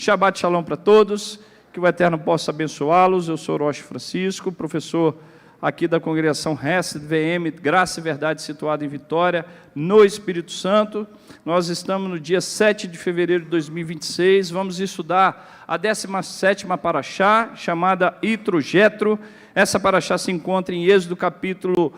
Shabbat Shalom para todos, que o Eterno possa abençoá-los. Eu sou Rocha Francisco, professor aqui da congregação Hesed VM, Graça e Verdade, situada em Vitória, no Espírito Santo. Nós estamos no dia 7 de fevereiro de 2026, vamos estudar a 17ª paraxá, chamada Itro Jetro. Essa paraxá se encontra em Êxodo capítulo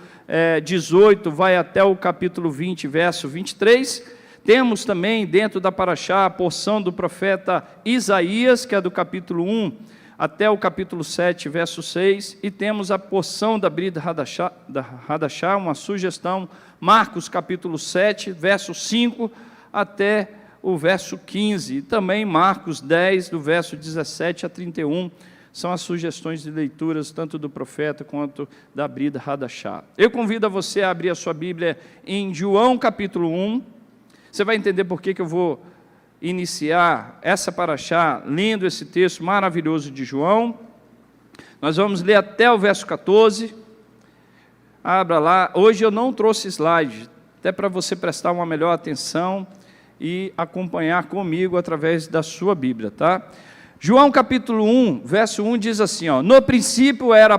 18, vai até o capítulo 20, verso 23. Temos também dentro da paraxá a porção do profeta Isaías, que é do capítulo 1 até o capítulo 7, verso 6, e temos a porção da Brit Hadashah, uma sugestão, Marcos capítulo 7, verso 5 até o verso 15, e também Marcos 10, do verso 17 a 31, são as sugestões de leituras, tanto do profeta quanto da Brit Hadashah. Eu convido a você a abrir a sua Bíblia em João capítulo 1, você vai entender por que eu vou iniciar essa paraxá lendo esse texto maravilhoso de João. Nós vamos ler até o verso 14. Abra lá. Hoje eu não trouxe slide, até para você prestar uma melhor atenção e acompanhar comigo através da sua Bíblia, tá? João capítulo 1, verso 1 diz assim, ó: no princípio era a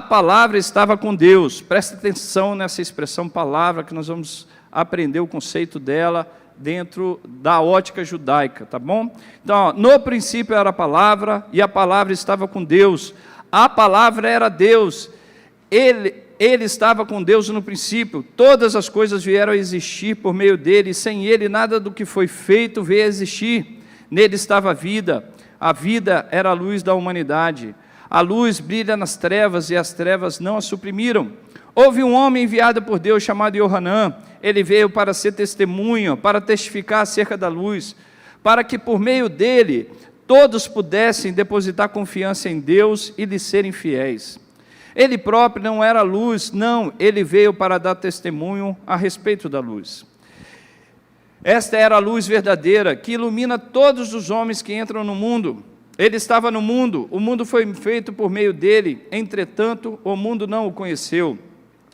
palavra estava com Deus. Presta atenção nessa expressão palavra, que nós vamos aprender o conceito dela dentro da ótica judaica, tá bom? Então, ó, no princípio era a palavra, e a palavra estava com Deus. A palavra era Deus. Ele estava com Deus no princípio. Todas as coisas vieram a existir por meio dele, e sem ele nada do que foi feito veio a existir. Nele estava a vida era a luz da humanidade. A luz brilha nas trevas, e as trevas não a suprimiram. Houve um homem enviado por Deus chamado Yohanã. Ele veio para ser testemunha, para testificar acerca da luz, para que por meio dele todos pudessem depositar confiança em Deus e lhe serem fiéis. Ele próprio não era luz, não, ele veio para dar testemunho a respeito da luz. Esta era a luz verdadeira, que ilumina todos os homens que entram no mundo. Ele estava no mundo, o mundo foi feito por meio dele, entretanto, o mundo não o conheceu.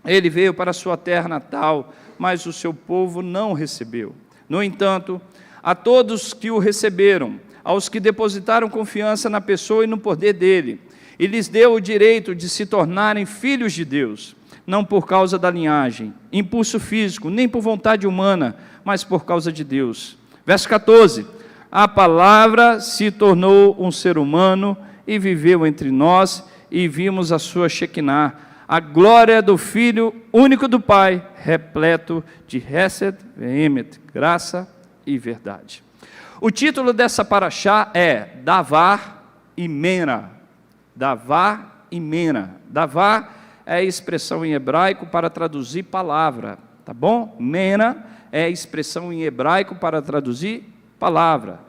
Ele veio para a sua terra natal, mas o seu povo não o recebeu. No entanto, a todos que o receberam, aos que depositaram confiança na pessoa e no poder dele, e lhes deu o direito de se tornarem filhos de Deus, não por causa da linhagem, impulso físico, nem por vontade humana, mas por causa de Deus. Verso 14, a palavra se tornou um ser humano e viveu entre nós, e vimos a sua Shekinah, a glória do Filho único do Pai, repleto de Hesed Ve'emet, graça e verdade. O título dessa paraxá é Davar e Mena. Davar e Mena. Davar é a expressão em hebraico para traduzir palavra, tá bom? Mena é a expressão em hebraico para traduzir palavra.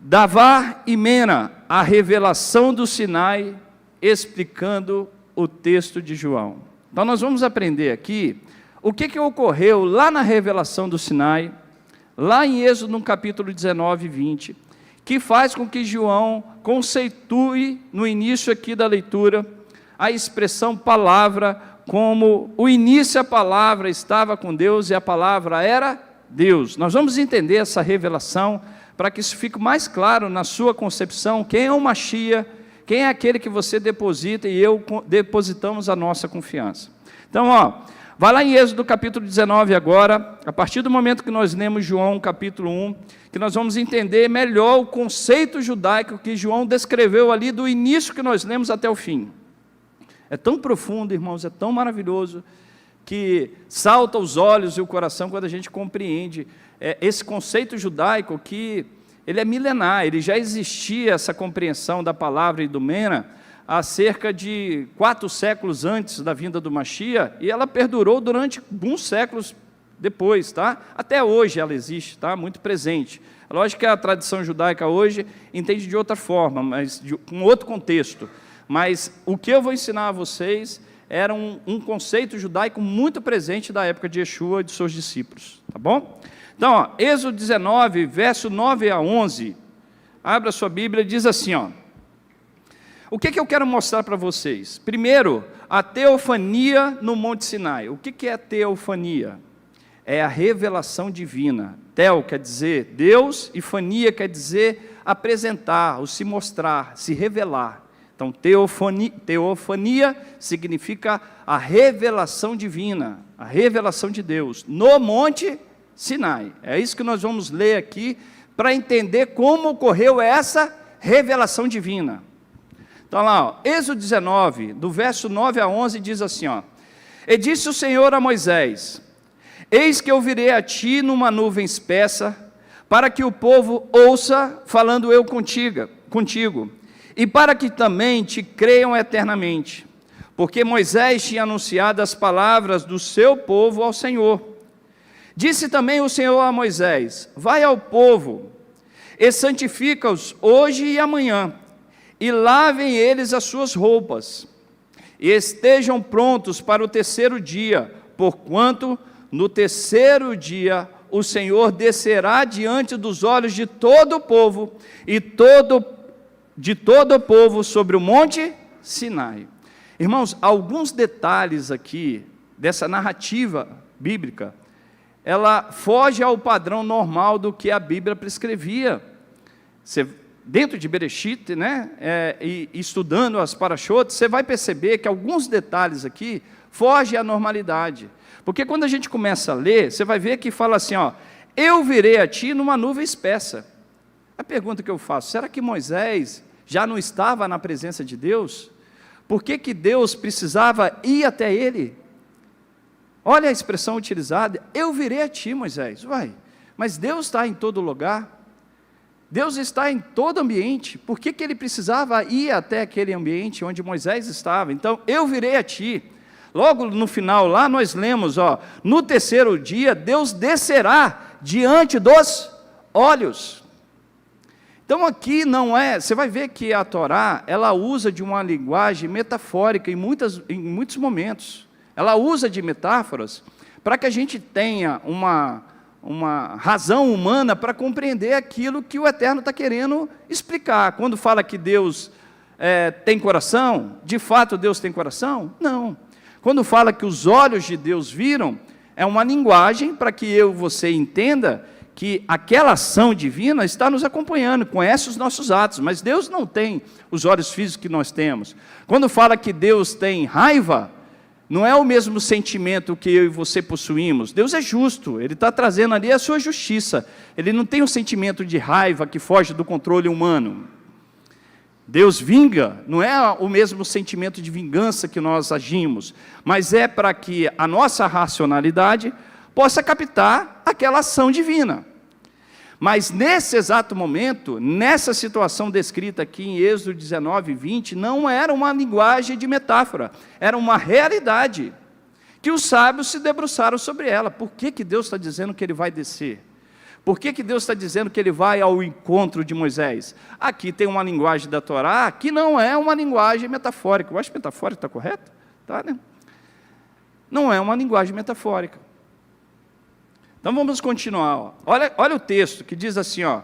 Davar e Mena, a revelação do Sinai, explicando o texto de João. Então nós vamos aprender aqui o que ocorreu lá na revelação do Sinai, lá em Êxodo no capítulo 19 e 20, que faz com que João conceitue no início aqui da leitura a expressão palavra, como o início a palavra estava com Deus e a palavra era Deus. Nós vamos entender essa revelação para que isso fique mais claro na sua concepção, quem é o Mashiach, quem é aquele que você deposita e eu depositamos a nossa confiança. Então, ó, vai lá em Êxodo capítulo 19 agora, a partir do momento que nós lemos João capítulo 1, que nós vamos entender melhor o conceito judaico que João descreveu ali do início que nós lemos até o fim. É tão profundo, irmãos, é tão maravilhoso, que salta os olhos e o coração quando a gente compreende esse conceito judaico que ele é milenar, ele já existia essa compreensão da palavra e do Mena há cerca de 4 séculos antes da vinda do Mashiach, e ela perdurou durante alguns séculos depois, tá? Até hoje ela existe, tá? Muito presente. É lógico que a tradição judaica hoje entende de outra forma, mas com outro contexto. Mas o que eu vou ensinar a vocês era um conceito judaico muito presente da época de Yeshua e de seus discípulos, tá bom? Então, ó, Êxodo 19, verso 9 a 11, abra sua Bíblia, diz assim, ó: o que eu quero mostrar para vocês? Primeiro, a teofania no Monte Sinai. O que é teofania? é a revelação divina. Tel quer dizer Deus, e fania quer dizer apresentar, ou se mostrar, se revelar. Então, teofania significa a revelação divina, a revelação de Deus, no Monte Sinai. É isso que nós vamos ler aqui, para entender como ocorreu essa revelação divina. Então lá, ó, Êxodo 19, do verso 9 a 11, diz assim, ó: E disse o Senhor a Moisés: Eis que eu virei a ti numa nuvem espessa, para que o povo ouça, falando eu contigo, e para que também te creiam eternamente, porque Moisés tinha anunciado as palavras do seu povo ao Senhor. Disse também o Senhor a Moisés: Vai ao povo, e santifica-os hoje e amanhã, e lavem eles as suas roupas, e estejam prontos para o terceiro dia, porquanto no terceiro dia o Senhor descerá diante dos olhos de todo o povo, e de todo o povo sobre o monte Sinai. Irmãos, alguns detalhes aqui dessa narrativa bíblica, ela foge ao padrão normal do que a Bíblia prescrevia. Dentro de Bereshit, né, e estudando as parashotes, você vai perceber que alguns detalhes aqui fogem à normalidade. Porque quando a gente começa a ler, você vai ver que fala assim, ó: eu virei a ti numa nuvem espessa. A pergunta que eu faço: será que Moisés já não estava na presença de Deus? Por que Deus precisava ir até ele? Olha a expressão utilizada: eu virei a ti, Moisés. Uai, mas Deus está em todo lugar, Deus está em todo ambiente, por que ele precisava ir até aquele ambiente onde Moisés estava? Então, eu virei a ti. Logo no final lá nós lemos, ó: no terceiro dia Deus descerá diante dos olhos. Então aqui não é, você vai ver que a Torá, ela usa de uma linguagem metafórica em muitos momentos. Ela usa de metáforas para que a gente tenha uma razão humana para compreender aquilo que o Eterno está querendo explicar. Quando fala que Deus tem coração, de fato Deus tem coração? Não. Quando fala que os olhos de Deus viram, é uma linguagem para que eu e você entenda que aquela ação divina está nos acompanhando, conhece os nossos atos, mas Deus não tem os olhos físicos que nós temos. Quando fala que Deus tem raiva, não é o mesmo sentimento que eu e você possuímos. Deus é justo, Ele está trazendo ali a sua justiça. Ele não tem um sentimento de raiva que foge do controle humano. Deus vinga, não é o mesmo sentimento de vingança que nós agimos, mas é para que a nossa racionalidade possa captar aquela ação divina. Mas nesse exato momento, nessa situação descrita aqui em Êxodo 19, 20, não era uma linguagem de metáfora, era uma realidade, que os sábios se debruçaram sobre ela. Por que Deus está dizendo que Ele vai descer? Por que Deus está dizendo que Ele vai ao encontro de Moisés? Aqui tem uma linguagem da Torá que não é uma linguagem metafórica. Eu acho que metafórica está correto? Tá, né? Não é uma linguagem metafórica. Então vamos continuar. Ó. Olha o texto que diz assim, ó: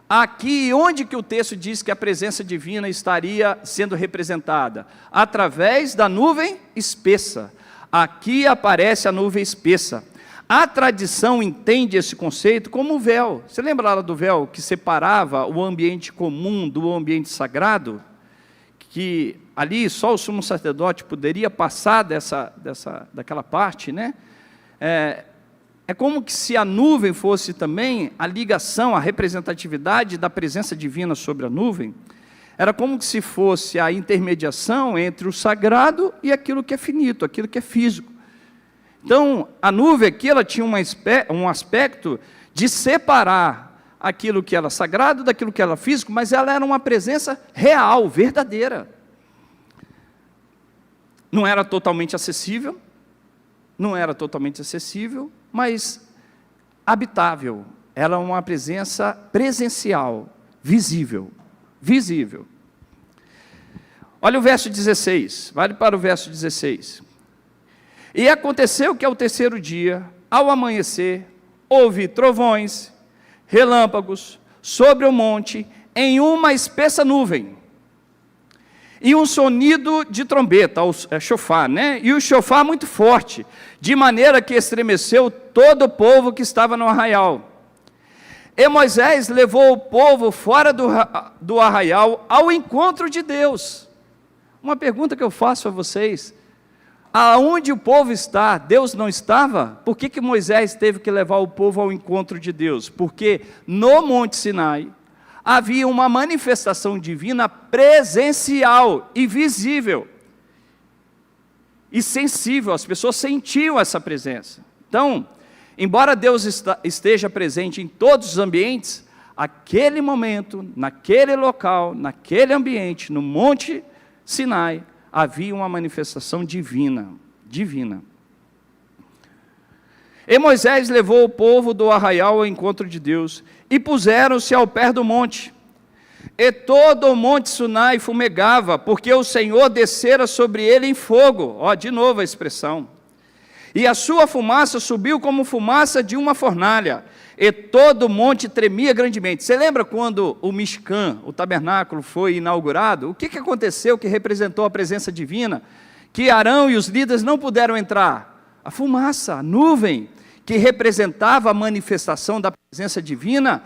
aqui, onde que o texto diz que a presença divina estaria sendo representada? Através da nuvem espessa. Aqui aparece a nuvem espessa. A tradição entende esse conceito como o véu. Você lembra lá do véu que separava o ambiente comum do ambiente sagrado? Que ali só o sumo sacerdote poderia passar daquela parte, né? É como que se a nuvem fosse também a ligação, a representatividade da presença divina sobre a nuvem. Era como que se fosse a intermediação entre o sagrado e aquilo que é finito, aquilo que é físico. Então, a nuvem aqui, ela tinha um aspecto de separar aquilo que era sagrado daquilo que era físico, mas ela era uma presença real, verdadeira. Não era totalmente acessível, mas habitável. Era uma presença presencial, visível. Olha o verso 16, vale para o verso 16. E aconteceu que ao terceiro dia, ao amanhecer, houve trovões, relâmpagos, sobre o monte, em uma espessa nuvem, e um sonido de trombeta, shofar, né? E o shofar muito forte, de maneira que estremeceu todo o povo que estava no arraial. E Moisés levou o povo fora do arraial ao encontro de Deus. Uma pergunta que eu faço a vocês: aonde o povo está, Deus não estava? Por que Moisés teve que levar o povo ao encontro de Deus? Porque no Monte Sinai havia uma manifestação divina presencial e visível e sensível, as pessoas sentiam essa presença. Então, embora Deus esteja presente em todos os ambientes, aquele momento, naquele local, naquele ambiente, no Monte Sinai, havia uma manifestação divina. E Moisés levou o povo do arraial ao encontro de Deus, e puseram-se ao pé do monte. E todo o Monte Sinai fumegava, porque o Senhor descera sobre ele em fogo. Ó, de novo a expressão. E a sua fumaça subiu como fumaça de uma fornalha, e todo o monte tremia grandemente. Você lembra quando o Mishkan, o tabernáculo, foi inaugurado? O que aconteceu que representou a presença divina? Que Arão e os líderes não puderam entrar. A fumaça, a nuvem, que representava a manifestação da presença divina,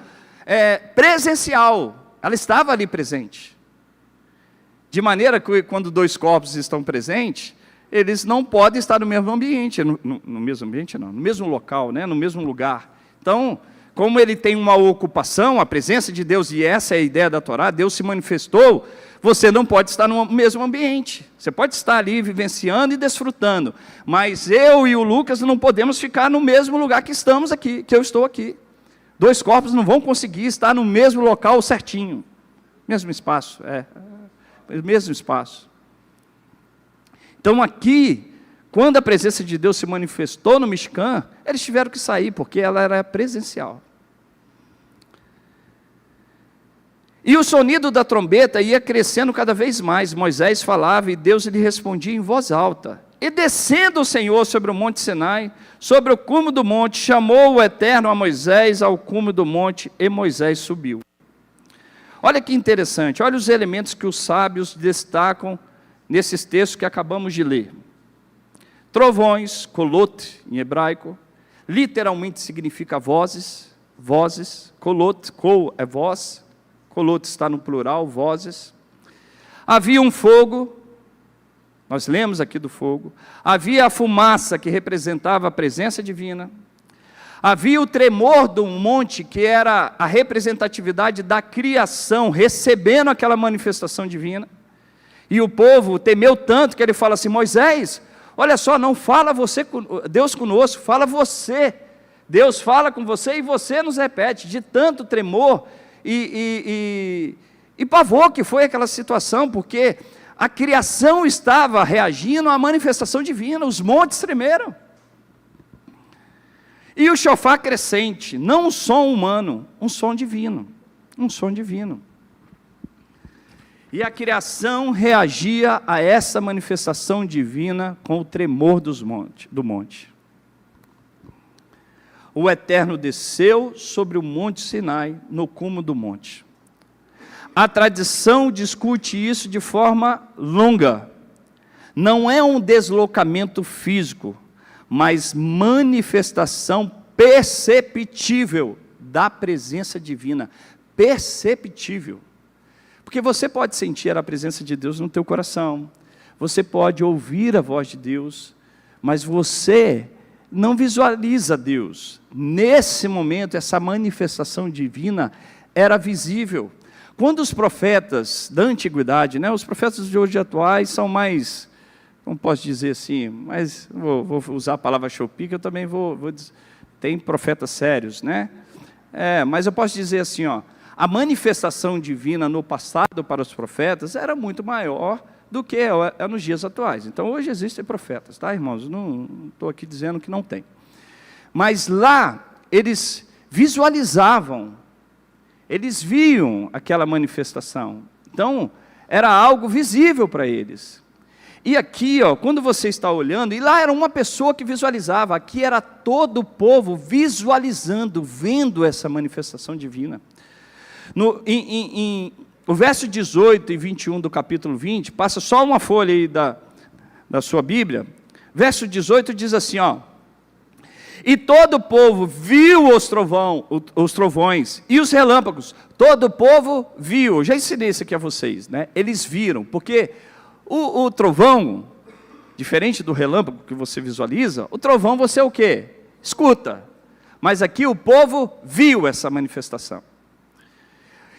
presencial, ela estava ali presente. De maneira que quando dois corpos estão presentes, eles não podem estar no mesmo ambiente, no mesmo ambiente não, no mesmo local, né, no mesmo lugar. Então, como ele tem uma ocupação, a presença de Deus, e essa é a ideia da Torá, Deus se manifestou, você não pode estar no mesmo ambiente. Você pode estar ali vivenciando e desfrutando, mas eu e o Lucas não podemos ficar no mesmo lugar que estamos aqui, que eu estou aqui. Dois corpos não vão conseguir estar no mesmo local certinho. Mesmo espaço, mesmo espaço. Então aqui, quando a presença de Deus se manifestou no Mishkan, eles tiveram que sair, porque ela era presencial. E o sonido da trombeta ia crescendo cada vez mais. Moisés falava e Deus lhe respondia em voz alta. E descendo o Senhor sobre o monte Sinai, sobre o cume do monte, chamou o Eterno a Moisés ao cume do monte, e Moisés subiu. Olha que interessante, olha os elementos que os sábios destacam nesses textos que acabamos de ler. Trovões, kolot em hebraico, literalmente significa vozes, kolot, kol é voz, kolot está no plural, vozes. Havia um fogo, nós lemos aqui do fogo, havia a fumaça que representava a presença divina, havia o tremor do monte que era a representatividade da criação, recebendo aquela manifestação divina, e o povo temeu tanto que ele fala assim: Moisés, olha só, não fala Deus conosco, fala você, Deus fala com você e você nos repete, de tanto tremor e pavor que foi aquela situação, porque a criação estava reagindo à manifestação divina, os montes tremeram. E o chofar crescente, não um som humano, um som divino, E a criação reagia a essa manifestação divina com o tremor do monte. O Eterno desceu sobre o monte Sinai, no cume do monte. A tradição discute isso de forma longa. Não é um deslocamento físico, mas manifestação perceptível da presença divina. Perceptível. Porque você pode sentir a presença de Deus no teu coração, você pode ouvir a voz de Deus, mas você não visualiza Deus. Nesse momento, essa manifestação divina era visível. Quando os profetas da antiguidade, os profetas de hoje atuais são mais, como posso dizer assim, mas vou usar a palavra chopi, que eu também vou dizer, tem profetas sérios, mas eu posso dizer assim, a manifestação divina no passado para os profetas era muito maior do que é nos dias atuais. Então hoje existem profetas, tá, irmãos? Não estou aqui dizendo que não tem. Mas lá eles visualizavam, eles viam aquela manifestação. Então era algo visível para eles. E aqui, quando você está olhando, e lá era uma pessoa que visualizava, aqui era todo o povo visualizando, vendo essa manifestação divina. O verso 18 e 21 do capítulo 20, passa só uma folha aí da sua Bíblia, verso 18 diz assim, E todo o povo viu os trovões e os relâmpagos. Todo o povo viu. Eu já ensinei isso aqui a vocês, né? Eles viram, porque o trovão, diferente do relâmpago que você visualiza, o trovão você é o quê? Escuta. Mas aqui o povo viu essa manifestação.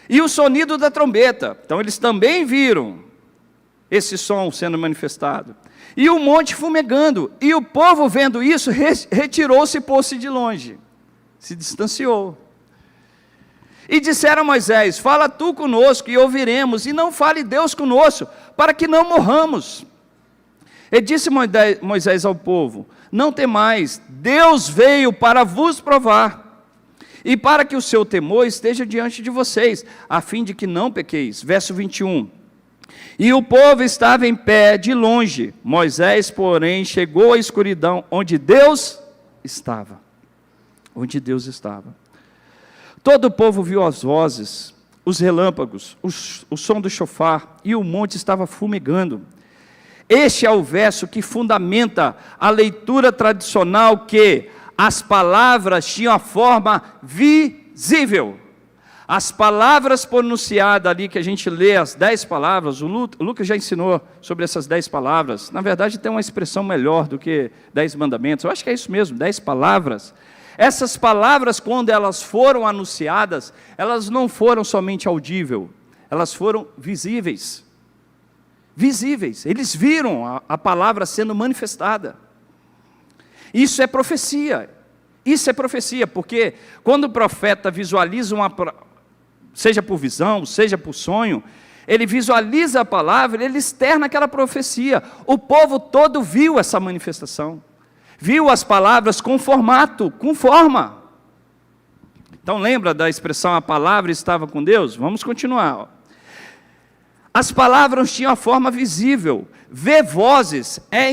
E o sonido da trombeta. Então eles também viram esse som sendo manifestado. E o monte fumegando. E o povo vendo isso, retirou-se e pôs-se de longe. Se distanciou. E disseram a Moisés: fala tu conosco e ouviremos, e não fale Deus conosco, para que não morramos. E disse Moisés ao povo: não temais, Deus veio para vos provar, e para que o seu temor esteja diante de vocês, a fim de que não pequeis. Verso 21. E o povo estava em pé de longe, Moisés, porém, chegou à escuridão, onde Deus estava. Onde Deus estava. Todo o povo viu as vozes, os relâmpagos, o som do chofar, e o monte estava fumegando. Este é o verso que fundamenta a leitura tradicional, que as palavras tinham a forma visível. As palavras pronunciadas ali, que a gente lê as 10 palavras, o Lucas já ensinou sobre essas 10 palavras. Na verdade tem uma expressão melhor do que 10 mandamentos, eu acho que é isso mesmo, 10 palavras. Essas palavras, quando elas foram anunciadas, elas não foram somente audíveis, elas foram visíveis. Visíveis, eles viram a palavra sendo manifestada. Isso é profecia, porque quando o profeta visualiza seja por visão, seja por sonho, ele visualiza a palavra, ele externa aquela profecia. O povo todo viu essa manifestação, viu as palavras com formato, com forma. Então lembra da expressão, a palavra estava com Deus? Vamos continuar. As palavras tinham a forma visível. Ver vozes é a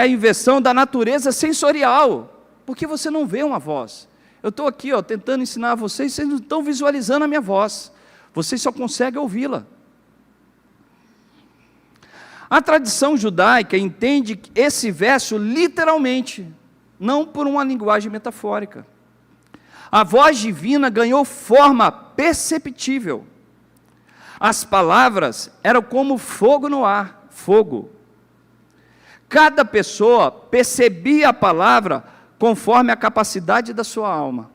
inversão da natureza sensorial, porque você não vê uma voz. Eu estou aqui tentando ensinar a vocês, vocês não estão visualizando a minha voz, vocês só conseguem ouvi-la. A tradição judaica entende esse verso literalmente, não por uma linguagem metafórica. A voz divina ganhou forma perceptível. As palavras eram como fogo no ar, fogo. Cada pessoa percebia a palavra conforme a capacidade da sua alma.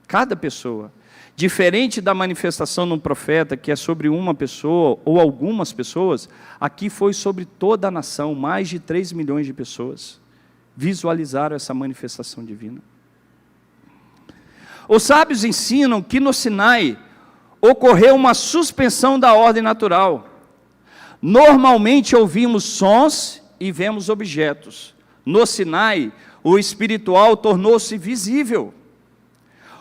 Cada pessoa. Diferente da manifestação de um profeta, que é sobre uma pessoa ou algumas pessoas, aqui foi sobre toda a nação, mais de 3 milhões de pessoas visualizaram essa manifestação divina. Os sábios ensinam que no Sinai ocorreu uma suspensão da ordem natural. Normalmente ouvimos sons e vemos objetos. No Sinai, o espiritual tornou-se visível.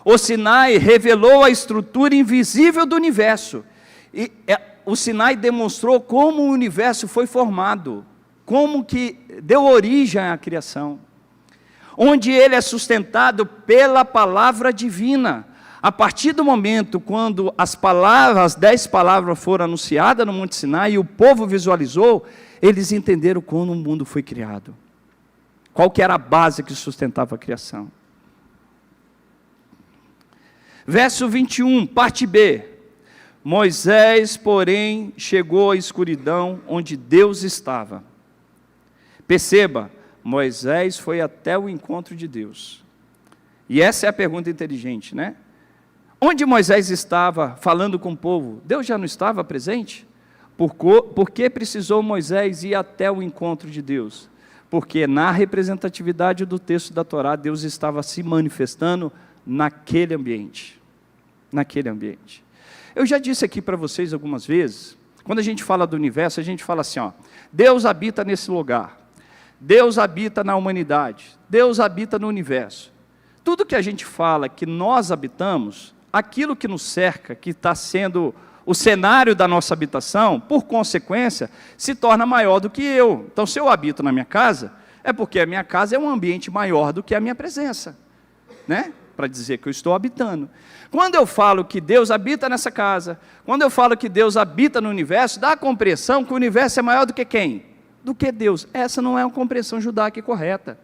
O Sinai revelou a estrutura invisível do universo. E o Sinai demonstrou como o universo foi formado, como que deu origem à criação. Onde ele é sustentado pela palavra divina. A partir do momento quando as 10 palavras foram anunciadas no Monte Sinai e o povo visualizou, eles entenderam como o mundo foi criado. Qual que era a base que sustentava a criação. Verso 21, parte B. Moisés, porém, chegou à escuridão onde Deus estava. Perceba, Moisés foi até o encontro de Deus. E essa é a pergunta inteligente, né? Onde Moisés estava falando com o povo, Deus já não estava presente? Por que precisou Moisés ir até o encontro de Deus? Porque na representatividade do texto da Torá, Deus estava se manifestando naquele ambiente. Naquele ambiente. Eu já disse aqui para vocês algumas vezes, quando a gente fala do universo, a gente fala assim, Deus habita nesse lugar, Deus habita na humanidade, Deus habita no universo. Tudo que a gente fala que nós habitamos, aquilo que nos cerca, que está sendo o cenário da nossa habitação, por consequência, se torna maior do que eu. Então, se eu habito na minha casa, é porque a minha casa é um ambiente maior do que a minha presença, né? Para dizer que eu estou habitando. Quando eu falo que Deus habita nessa casa, quando eu falo que Deus habita no universo, dá a compreensão que o universo é maior do que quem? Do que Deus. Essa não é uma compreensão judaica correta.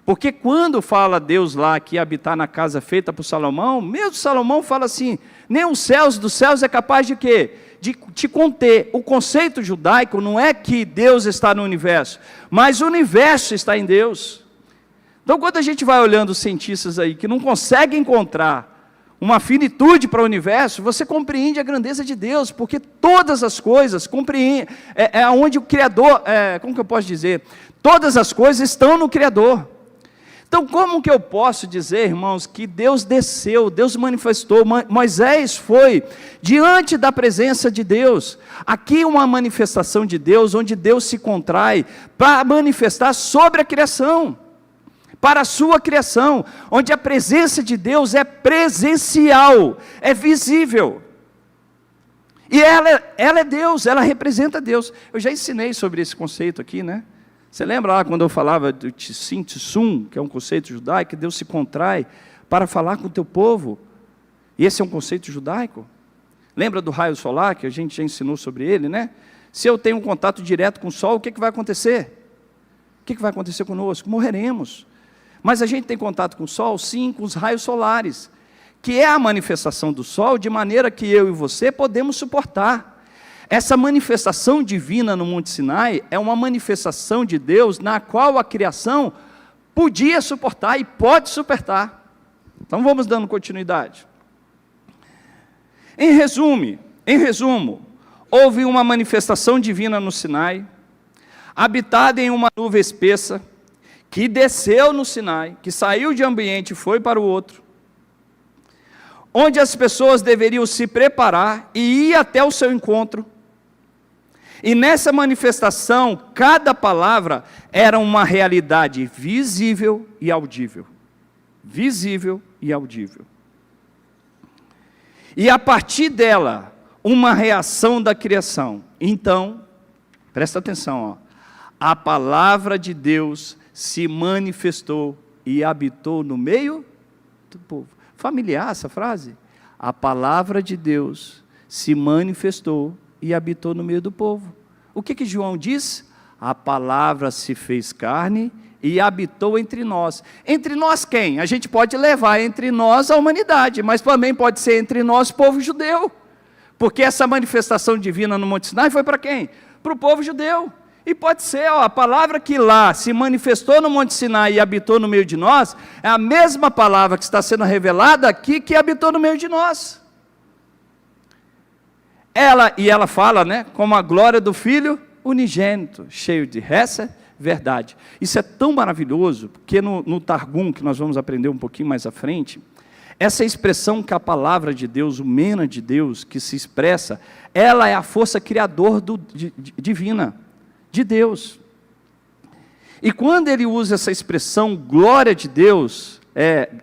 Porque quando fala Deus lá que ia habitar na casa feita por Salomão, mesmo Salomão fala assim, nem os céus dos céus é capaz de quê? De te conter. O conceito judaico não é que Deus está no universo, mas o universo está em Deus. Então quando a gente vai olhando os cientistas aí, que não conseguem encontrar uma finitude para o universo, você compreende a grandeza de Deus, porque todas as coisas compreendem, onde o Criador, como que eu posso dizer? Todas as coisas estão no Criador. Então como que eu posso dizer, irmãos, que Deus desceu, Deus manifestou, Moisés foi diante da presença de Deus, aqui uma manifestação de Deus, onde Deus se contrai para manifestar sobre a criação, para a sua criação, onde a presença de Deus é presencial, é visível, e ela é Deus, ela representa Deus. Eu já ensinei sobre esse conceito aqui, né? Você lembra lá quando eu falava do Tsim Tsum, que é um conceito judaico, que Deus se contrai para falar com o teu povo, e esse é um conceito judaico? Lembra do raio solar, que a gente já ensinou sobre ele, né? Se eu tenho um contato direto com o sol, o que vai acontecer? O que vai acontecer conosco? Morreremos. Mas a gente tem contato com o sol? Sim, com os raios solares, que é a manifestação do sol, de maneira que eu e você podemos suportar. Essa manifestação divina no Monte Sinai é uma manifestação de Deus na qual a criação podia suportar e pode suportar. Então vamos dando continuidade. Em resumo, houve uma manifestação divina no Sinai, habitada em uma nuvem espessa, que desceu no Sinai, que saiu de um ambiente e foi para o outro, onde as pessoas deveriam se preparar e ir até o seu encontro. E nessa manifestação, cada palavra era uma realidade visível e audível. Visível e audível. E a partir dela, uma reação da criação. Então, presta atenção, a palavra de Deus se manifestou e habitou no meio do povo. Familiar essa frase? A palavra de Deus se manifestou e habitou no meio do povo. O que João diz? A palavra se fez carne e habitou entre nós. Entre nós quem? A gente pode levar entre nós a humanidade, mas também pode ser entre nós, povo judeu. Porque essa manifestação divina no Monte Sinai foi para quem? Para o povo judeu. E pode ser, a palavra que lá se manifestou no Monte Sinai e habitou no meio de nós, é a mesma palavra que está sendo revelada aqui, que habitou no meio de nós. Ela fala, né, como a glória do Filho unigênito, cheio de Hesed, verdade. Isso é tão maravilhoso, porque no Targum, que nós vamos aprender um pouquinho mais à frente, essa expressão que a palavra de Deus, o Mena de Deus, que se expressa, ela é a força criadora divina, de Deus. E quando ele usa essa expressão, glória de Deus,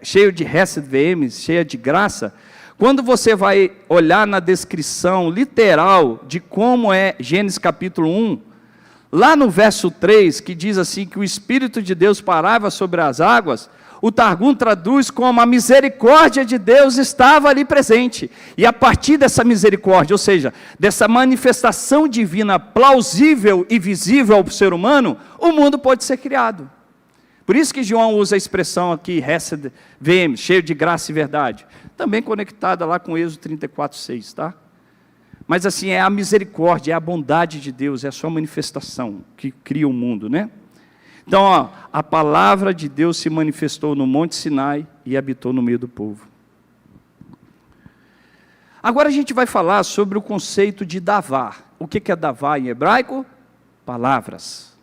cheio de Hesed VM, cheia de graça, quando você vai olhar na descrição literal de como é Gênesis capítulo 1, lá no verso 3, que diz assim, que o Espírito de Deus parava sobre as águas, o Targum traduz como a misericórdia de Deus estava ali presente, e a partir dessa misericórdia, ou seja, dessa manifestação divina plausível e visível ao ser humano, o mundo pode ser criado. Por isso que João usa a expressão aqui, Hesed VM, cheio de graça e verdade, também conectada lá com Êxodo 34:6, tá? Mas assim, é a misericórdia, é a bondade de Deus, é a sua manifestação que cria o mundo, né? Então, a palavra de Deus se manifestou no Monte Sinai e habitou no meio do povo. Agora a gente vai falar sobre o conceito de davá. O que é davá em hebraico? Palavras.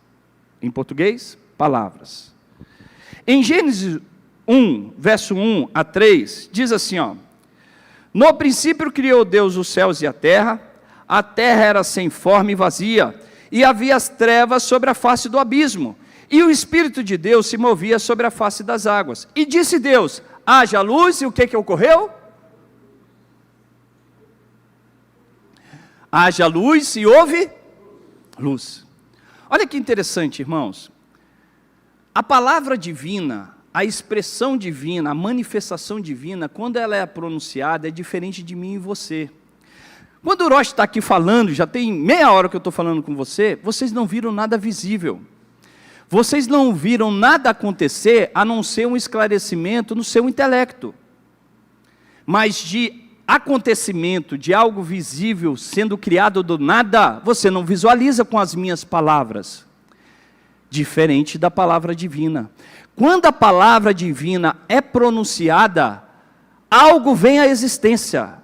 Em português, palavras. Em Gênesis 1, verso 1 a 3, diz assim, no princípio criou Deus os céus e a terra era sem forma e vazia, e havia as trevas sobre a face do abismo, e o Espírito de Deus se movia sobre a face das águas. E disse Deus, haja luz, e o que ocorreu? Haja luz e houve luz. Olha que interessante, irmãos. A palavra divina, a expressão divina, a manifestação divina, quando ela é pronunciada, é diferente de mim e você. Quando o Rocha está aqui falando, já tem meia hora que eu estou falando com você, vocês não viram nada visível. vocês não viram nada acontecer a não ser um esclarecimento no seu intelecto. Mas de acontecimento, de algo visível sendo criado do nada, você não visualiza com as minhas palavras. Diferente da palavra divina. Quando a palavra divina é pronunciada, algo vem à existência.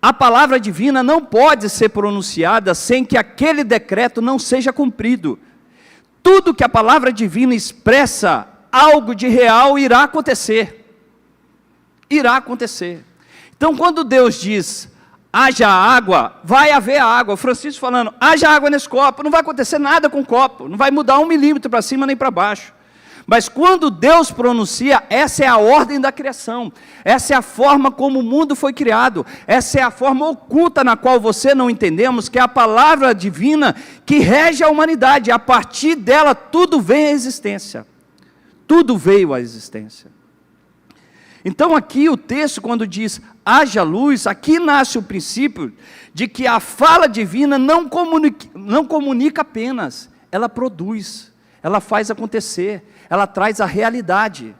A palavra divina não pode ser pronunciada sem que aquele decreto não seja cumprido. Tudo que a palavra divina expressa, algo de real irá acontecer. Irá acontecer. Então, quando Deus diz, haja água, vai haver água. O Francisco falando, haja água nesse copo, não vai acontecer nada com o copo, não vai mudar 1 milímetro para cima nem para baixo. Mas quando Deus pronuncia, essa é a ordem da criação, essa é a forma como o mundo foi criado, essa é a forma oculta na qual você não entendemos, que é a palavra divina que rege a humanidade. A partir dela tudo vem à existência, tudo veio à existência. Então aqui o texto, quando diz, haja luz, aqui nasce o princípio de que a fala divina não comunica apenas, ela produz, ela faz acontecer, ela traz a realidade.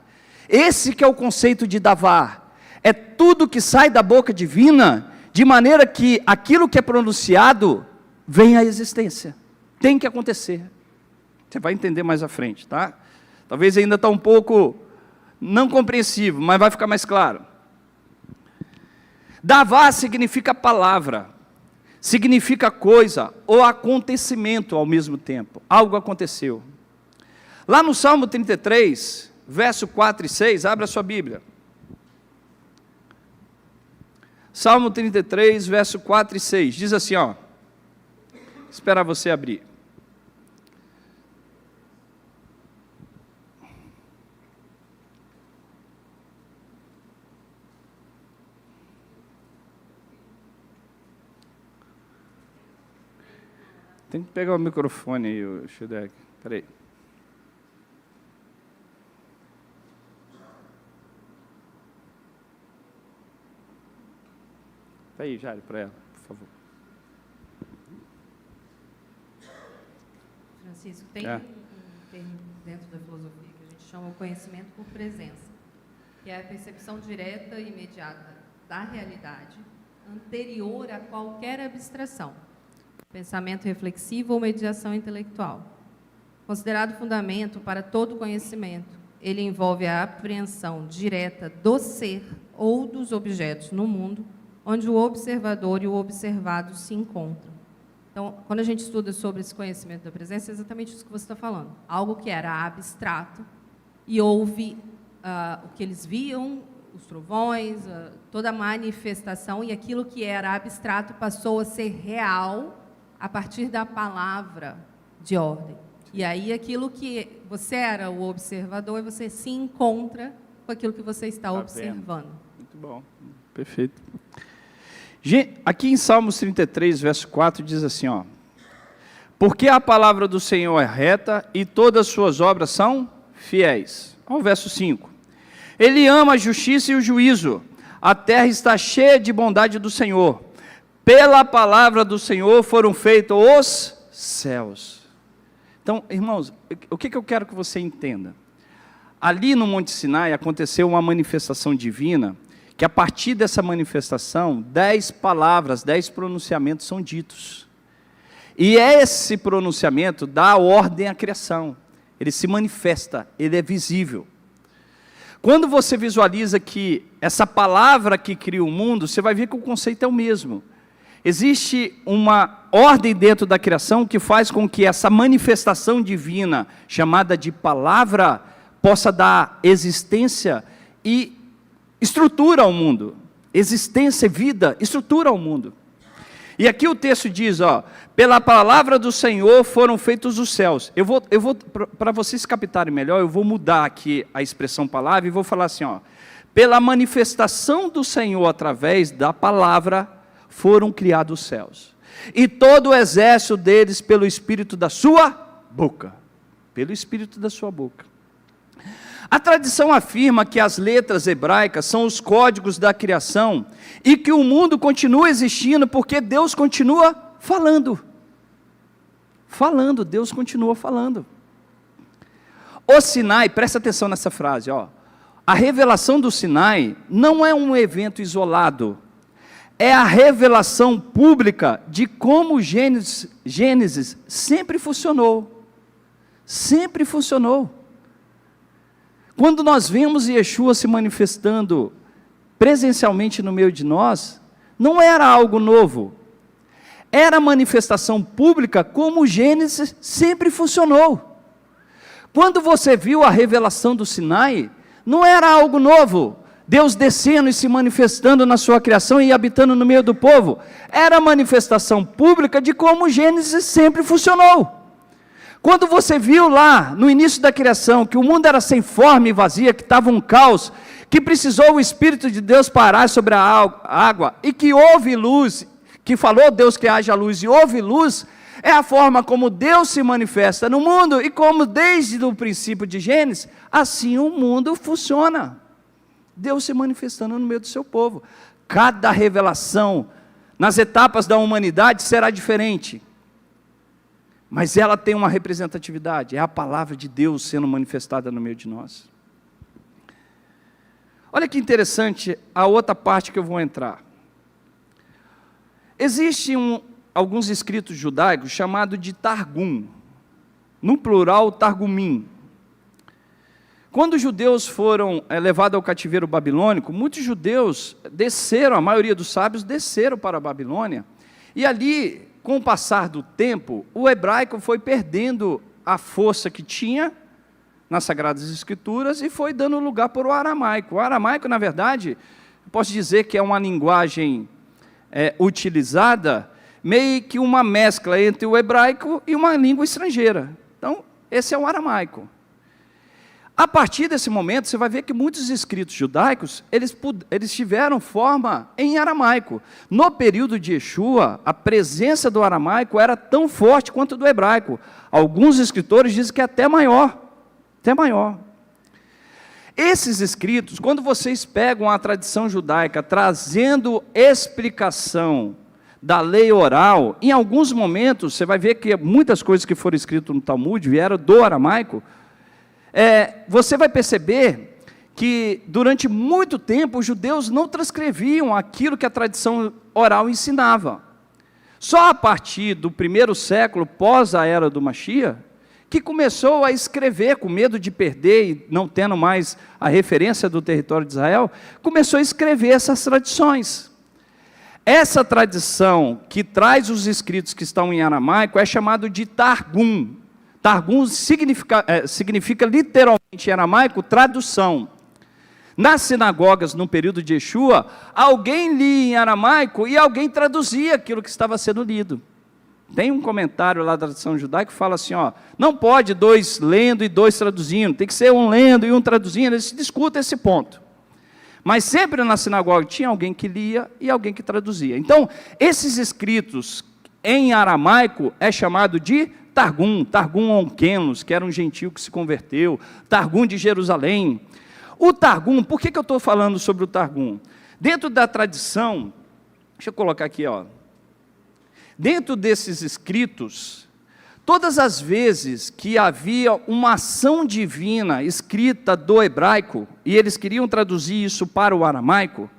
Esse que é o conceito de davar, é tudo que sai da boca divina, de maneira que aquilo que é pronunciado, vem à existência, tem que acontecer. Você vai entender mais à frente, tá? Talvez ainda está um pouco não compreensível, mas vai ficar mais claro. Davar significa palavra, significa coisa ou acontecimento ao mesmo tempo. Algo aconteceu. Lá no Salmo 33, verso 4 e 6, abra a sua Bíblia. Salmo 33, verso 4 e 6, diz assim, ó. Esperar você abrir. Tem que pegar o microfone aí, o Shudek. Espera aí. Está aí, Jário, para ela, por favor. Francisco, tem um termo dentro da filosofia que a gente chama o conhecimento por presença, que é a percepção direta e imediata da realidade, anterior a qualquer abstração. Pensamento reflexivo ou mediação intelectual. Considerado fundamento para todo conhecimento, ele envolve a apreensão direta do ser ou dos objetos no mundo, onde o observador e o observado se encontram. Então, quando a gente estuda sobre esse conhecimento da presença, é exatamente isso que você está falando. Algo que era abstrato e houve o que eles viam, os trovões, toda a manifestação, e aquilo que era abstrato passou a ser real a partir da palavra de ordem. E aí aquilo que você era o observador, você se encontra com aquilo que você está observando. Muito bom, perfeito. Aqui em Salmos 33, verso 4, diz assim, ó. Porque a palavra do Senhor é reta e todas as suas obras são fiéis. Olha o verso 5. Ele ama a justiça e o juízo. A terra está cheia de bondade do Senhor. Pela palavra do Senhor foram feitos os céus. Então, irmãos, o que eu quero que você entenda? Ali no Monte Sinai aconteceu uma manifestação divina, que a partir dessa manifestação, 10 palavras, 10 pronunciamentos são ditos. E esse pronunciamento dá ordem à criação. Ele se manifesta, ele é visível. Quando você visualiza que essa palavra que cria o mundo, você vai ver que o conceito é o mesmo. Existe uma ordem dentro da criação que faz com que essa manifestação divina, chamada de palavra, possa dar existência e estrutura ao mundo. Existência e vida, estrutura ao mundo. E aqui o texto diz, ó, pela palavra do Senhor foram feitos os céus. Eu vou para vocês captarem melhor, eu vou mudar aqui a expressão palavra e vou falar assim, ó, pela manifestação do Senhor através da palavra, foram criados os céus, e todo o exército deles pelo Espírito da sua boca, pelo Espírito da sua boca. A tradição afirma que as letras hebraicas são os códigos da criação, e que o mundo continua existindo, porque Deus continua falando, Deus continua falando. O Sinai, presta atenção nessa frase, ó. A revelação do Sinai não é um evento isolado, é a revelação pública de como Gênesis sempre funcionou. Sempre funcionou. Quando nós vemos Yeshua se manifestando presencialmente no meio de nós, não era algo novo. Era a manifestação pública como Gênesis sempre funcionou. Quando você viu a revelação do Sinai, não era algo novo. Deus descendo e se manifestando na sua criação e habitando no meio do povo. Era a manifestação pública de como Gênesis sempre funcionou. Quando você viu lá, no início da criação, que o mundo era sem forma e vazia, que estava um caos, que precisou o Espírito de Deus parar sobre a água, e que houve luz, que falou Deus que haja luz, e houve luz, é a forma como Deus se manifesta no mundo, e como desde o princípio de Gênesis, assim o mundo funciona. Deus se manifestando no meio do seu povo. Cada revelação, nas etapas da humanidade, será diferente. Mas ela tem uma representatividade, é a palavra de Deus sendo manifestada no meio de nós. Olha que interessante a outra parte que eu vou entrar. Existem alguns escritos judaicos chamados de Targum, no plural Targumim. Quando os judeus foram levados ao cativeiro babilônico, muitos judeus desceram, a maioria dos sábios desceram para a Babilônia, e ali, com o passar do tempo, o hebraico foi perdendo a força que tinha nas Sagradas Escrituras e foi dando lugar para o aramaico. O aramaico, na verdade, eu posso dizer que é uma linguagem utilizada, meio que uma mescla entre o hebraico e uma língua estrangeira. Então, esse é o aramaico. A partir desse momento, você vai ver que muitos escritos judaicos, eles tiveram forma em aramaico. No período de Yeshua, a presença do aramaico era tão forte quanto do hebraico. Alguns escritores dizem que é até maior. Até maior. Esses escritos, quando vocês pegam a tradição judaica, trazendo explicação da lei oral, em alguns momentos, você vai ver que muitas coisas que foram escritas no Talmud vieram do aramaico. Você vai perceber que durante muito tempo os judeus não transcreviam aquilo que a tradição oral ensinava. Só a partir do 1º século, pós a era do Mashiach, que começou a escrever, com medo de perder e não tendo mais a referência do território de Israel, começou a escrever essas tradições. Essa tradição que traz os escritos que estão em aramaico é chamado de Targum. Targum significa literalmente em aramaico tradução. Nas sinagogas, no período de Yeshua, alguém lia em aramaico e alguém traduzia aquilo que estava sendo lido. Tem um comentário lá da tradição judaica que fala assim, ó, não pode 2 lendo e 2 traduzindo, tem que ser um lendo e um traduzindo, eles discutem esse ponto. Mas sempre na sinagoga tinha alguém que lia e alguém que traduzia. Então, esses escritos em aramaico é chamado de Targum, Targum Onkelos, que era um gentio que se converteu, Targum de Jerusalém. O Targum, por que eu estou falando sobre o Targum? Dentro da tradição, deixa eu colocar aqui, ó. Dentro desses escritos, todas as vezes que havia uma ação divina escrita do hebraico, e eles queriam traduzir isso para o aramaico,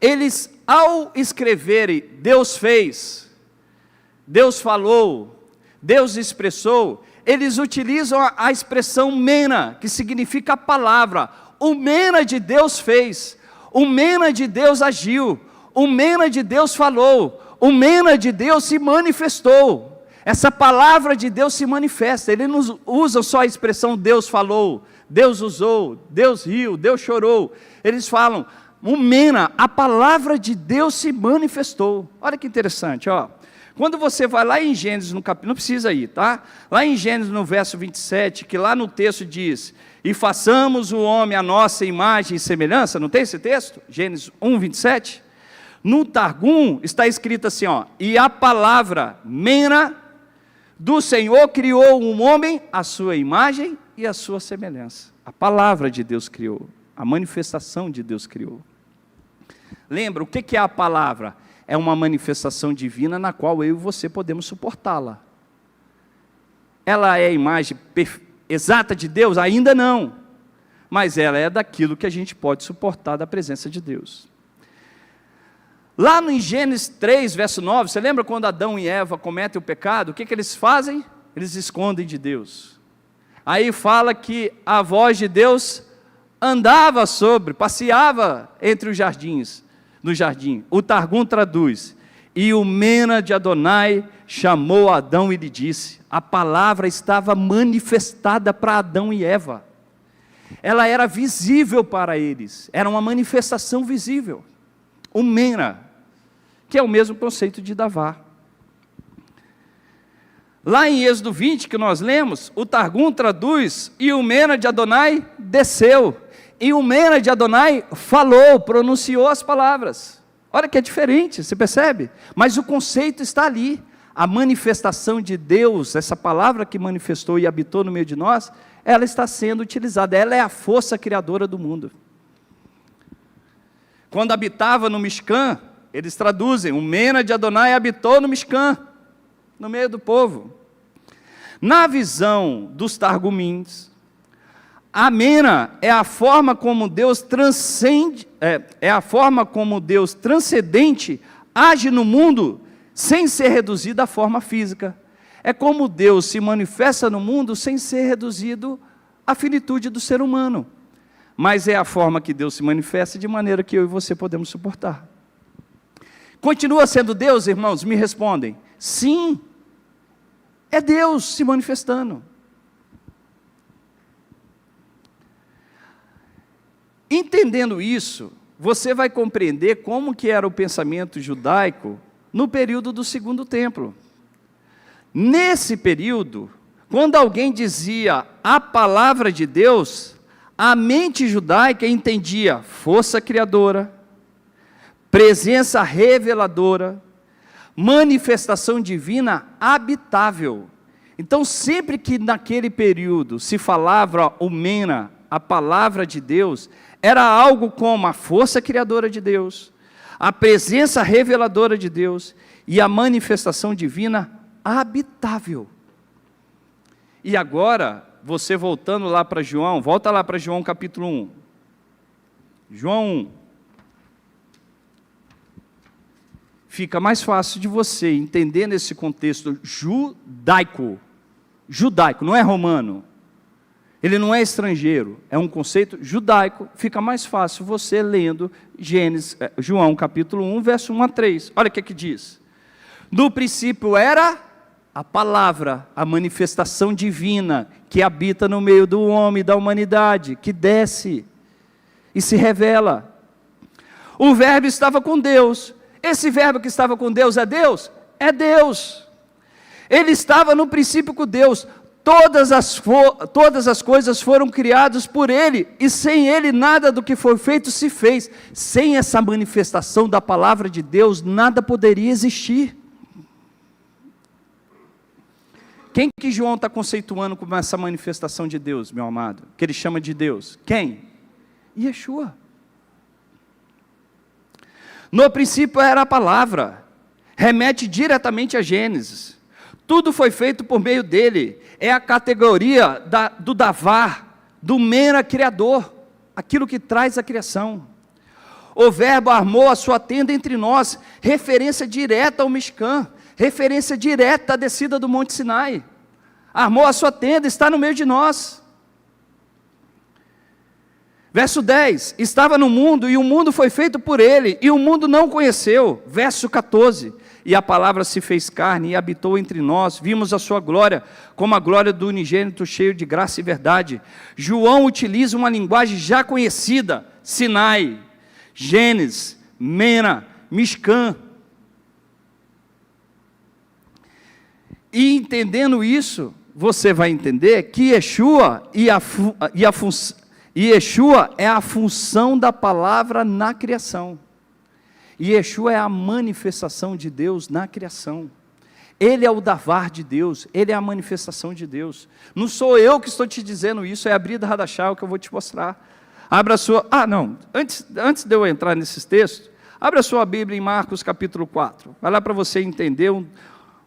eles, ao escreverem Deus fez, Deus falou, Deus expressou, eles utilizam a expressão mena, que significa a palavra. O mena de Deus fez, o mena de Deus agiu, o mena de Deus falou, o mena de Deus se manifestou. Essa palavra de Deus se manifesta. Ele não usa só a expressão Deus falou, Deus usou, Deus riu, Deus chorou. Eles falam, o mena, a palavra de Deus se manifestou. Olha que interessante, ó. Quando você vai lá em Gênesis, no capítulo, não precisa ir, tá? Lá em Gênesis, no verso 27, que lá no texto diz, e façamos o homem a nossa imagem e semelhança, não tem esse texto? Gênesis 1, 27. No Targum está escrito assim, ó, e a palavra mena do Senhor criou um homem à sua imagem e à sua semelhança. A palavra de Deus criou, a manifestação de Deus criou. Lembra, o que é a palavra? É uma manifestação divina na qual eu e você podemos suportá-la. Ela é a imagem exata de Deus? Ainda não. Mas ela é daquilo que a gente pode suportar da presença de Deus. Lá no Gênesis 3, verso 9, você lembra quando Adão e Eva cometem o pecado? O que eles fazem? Eles escondem de Deus. Aí fala que a voz de Deus andava passeava entre os jardins, no jardim. O Targum traduz: e o Mena de Adonai chamou Adão e lhe disse. A palavra estava manifestada para Adão e Eva. Ela era visível para eles, era uma manifestação visível. O Mena, que é o mesmo conceito de Davar. Lá em Êxodo 20, que nós lemos, o Targum traduz: e o Mena de Adonai desceu. E o Mena de Adonai falou, pronunciou as palavras. Olha que é diferente, você percebe? Mas o conceito está ali. A manifestação de Deus, essa palavra que manifestou e habitou no meio de nós, ela está sendo utilizada. Ela é a força criadora do mundo. Quando habitava no Mishkan, eles traduzem: o Mena de Adonai habitou no Mishkan, no meio do povo. Na visão dos Targumins, a Mena é a forma como Deus transcende, é a forma como Deus transcendente age no mundo sem ser reduzido à forma física. É como Deus se manifesta no mundo sem ser reduzido à finitude do ser humano. Mas é a forma que Deus se manifesta de maneira que eu e você podemos suportar. Continua sendo Deus, irmãos? Me respondem. Sim, é Deus se manifestando. Entendendo isso, você vai compreender como que era o pensamento judaico no período do segundo templo. Nesse período, quando alguém dizia a palavra de Deus, a mente judaica entendia força criadora, presença reveladora, manifestação divina habitável. Então, sempre que naquele período se falava o Mena, a palavra de Deus, era algo como a força criadora de Deus, a presença reveladora de Deus e a manifestação divina habitável. E agora, você voltando lá para João, volta lá para João capítulo 1. João 1. Fica mais fácil de você entender nesse contexto judaico. Judaico, não é romano. Ele não é estrangeiro, é um conceito judaico. Fica mais fácil você lendo João capítulo 1, verso 1 a 3. Olha o que diz. No princípio era a palavra, a manifestação divina, que habita no meio do homem, da humanidade, que desce e se revela. O verbo estava com Deus. Esse verbo que estava com Deus é Deus? É Deus. Ele estava no princípio com Deus. Todas as coisas foram criadas por Ele, e sem Ele nada do que foi feito se fez. Sem essa manifestação da palavra de Deus, nada poderia existir. Quem que João está conceituando como essa manifestação de Deus, meu amado? Que ele chama de Deus? Quem? Yeshua. No princípio era a palavra, remete diretamente a Gênesis. Tudo foi feito por meio dele. É a categoria do Davar, do Mena criador, aquilo que traz a criação. O verbo armou a sua tenda entre nós, referência direta ao Mishkan, referência direta à descida do Monte Sinai. Armou a sua tenda, está no meio de nós. Verso 10, estava no mundo, e o mundo foi feito por ele, e o mundo não o conheceu. Verso 14, e a palavra se fez carne, e habitou entre nós, vimos a sua glória, como a glória do unigênito, cheio de graça e verdade. João utiliza uma linguagem já conhecida, Sinai, Gênesis, Mena, Mishkan. E entendendo isso, você vai entender que Yeshua Yeshua é a função da palavra na criação. Yeshua é a manifestação de Deus na criação. Ele é o Davar de Deus, ele é a manifestação de Deus. Não sou eu que estou te dizendo isso, é a Brida Hadashah que eu vou te mostrar. Abra a sua... Antes de eu entrar nesses textos, abra a sua Bíblia em Marcos capítulo 4. Vai lá para você entender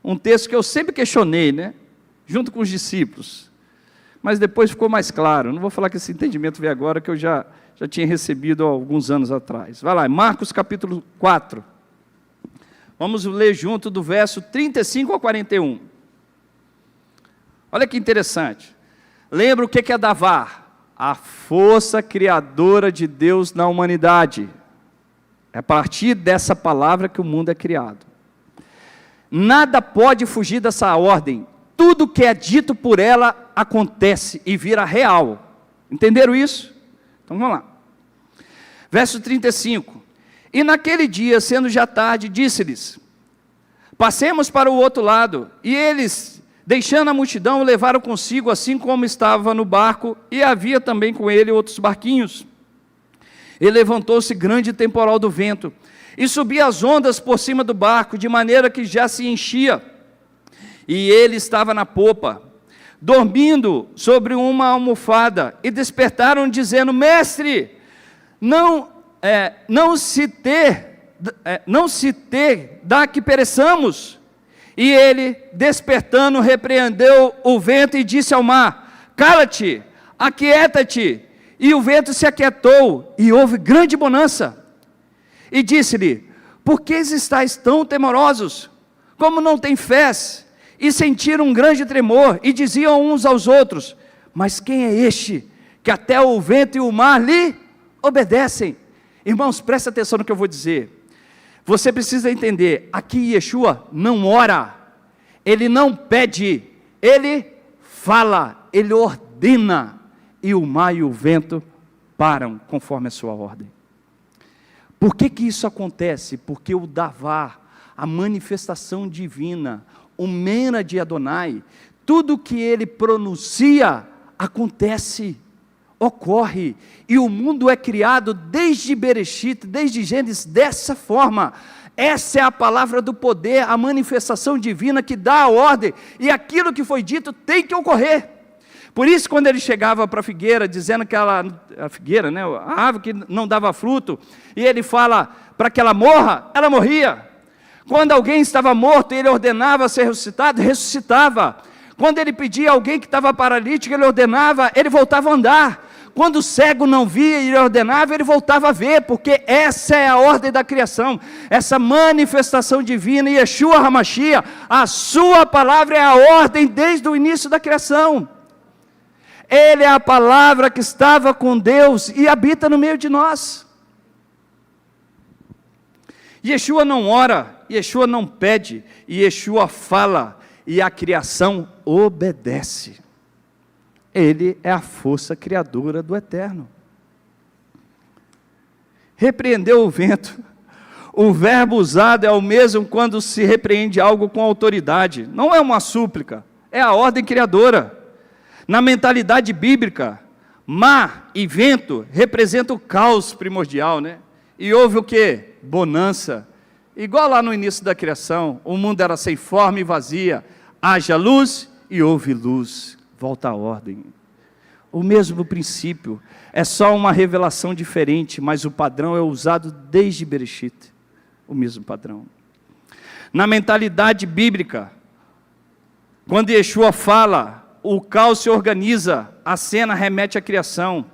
um texto que eu sempre questionei, né? Junto com os discípulos. mas depois ficou mais claro. Não vou falar que esse entendimento veio agora, que eu já tinha recebido há alguns anos atrás. Vai lá, Marcos capítulo 4. Vamos ler junto do verso 35 ao 41. Olha que interessante. Lembra o que é Davar? A força criadora de Deus na humanidade. É a partir dessa palavra que o mundo é criado. Nada pode fugir dessa ordem. Tudo que é dito por ela acontece e vira real. Entenderam isso? Então vamos lá. Verso 35. E naquele dia, sendo já tarde, disse-lhes: passemos para o outro lado. E eles, deixando a multidão, o levaram consigo, assim como estava no barco, e havia também com ele outros barquinhos. E levantou-se grande temporal do vento, e subia as ondas por cima do barco, de maneira que já se enchia. E ele estava na popa, dormindo sobre uma almofada, e despertaram dizendo: mestre, não se ter, dá que pereçamos. E ele, despertando, repreendeu o vento e disse ao mar: cala-te, aquieta-te. E o vento se aquietou, e houve grande bonança. E disse-lhe: por que estáis tão temorosos? Como não têm fé? E sentiram um grande tremor, e diziam uns aos outros: mas quem é este, que até o vento e o mar lhe obedecem? Irmãos, presta atenção no que eu vou dizer. Você precisa entender, aqui Yeshua não ora, ele não pede, ele fala, ele ordena, e o mar e o vento param conforme a sua ordem. Por que isso acontece? Porque o Davar, a manifestação divina, o Mena de Adonai, tudo que ele pronuncia, acontece, ocorre, e o mundo é criado desde Bereshit, desde Gênesis, dessa forma. Essa é a palavra do poder, a manifestação divina que dá a ordem, e aquilo que foi dito tem que ocorrer. Por isso, quando ele chegava para a figueira, dizendo que a figueira, né, a árvore que não dava fruto, e ele fala para que ela morra, ela morria. Quando alguém estava morto e ele ordenava ser ressuscitado, ressuscitava. Quando ele pedia a alguém que estava paralítico, ele ordenava, ele voltava a andar. Quando o cego não via e ele ordenava, ele voltava a ver, porque essa é a ordem da criação, essa manifestação divina, Yeshua HaMashiach, a sua palavra é a ordem desde o início da criação. Ele é a palavra que estava com Deus e habita no meio de nós. Yeshua não ora, Yeshua não pede, Yeshua fala, e a criação obedece. Ele é a força criadora do eterno. Repreendeu o vento. O verbo usado é o mesmo quando se repreende algo com autoridade. Não é uma súplica, é a ordem criadora. Na mentalidade bíblica, mar e vento representam o caos primordial, né? E houve o quê? Bonança. Igual lá no início da criação, o mundo era sem forma e vazia. Haja luz e houve luz. Volta à ordem. O mesmo princípio, é só uma revelação diferente, mas o padrão é usado desde Bereshit. O mesmo padrão. Na mentalidade bíblica, quando Yeshua fala, o caos se organiza, a cena remete à criação,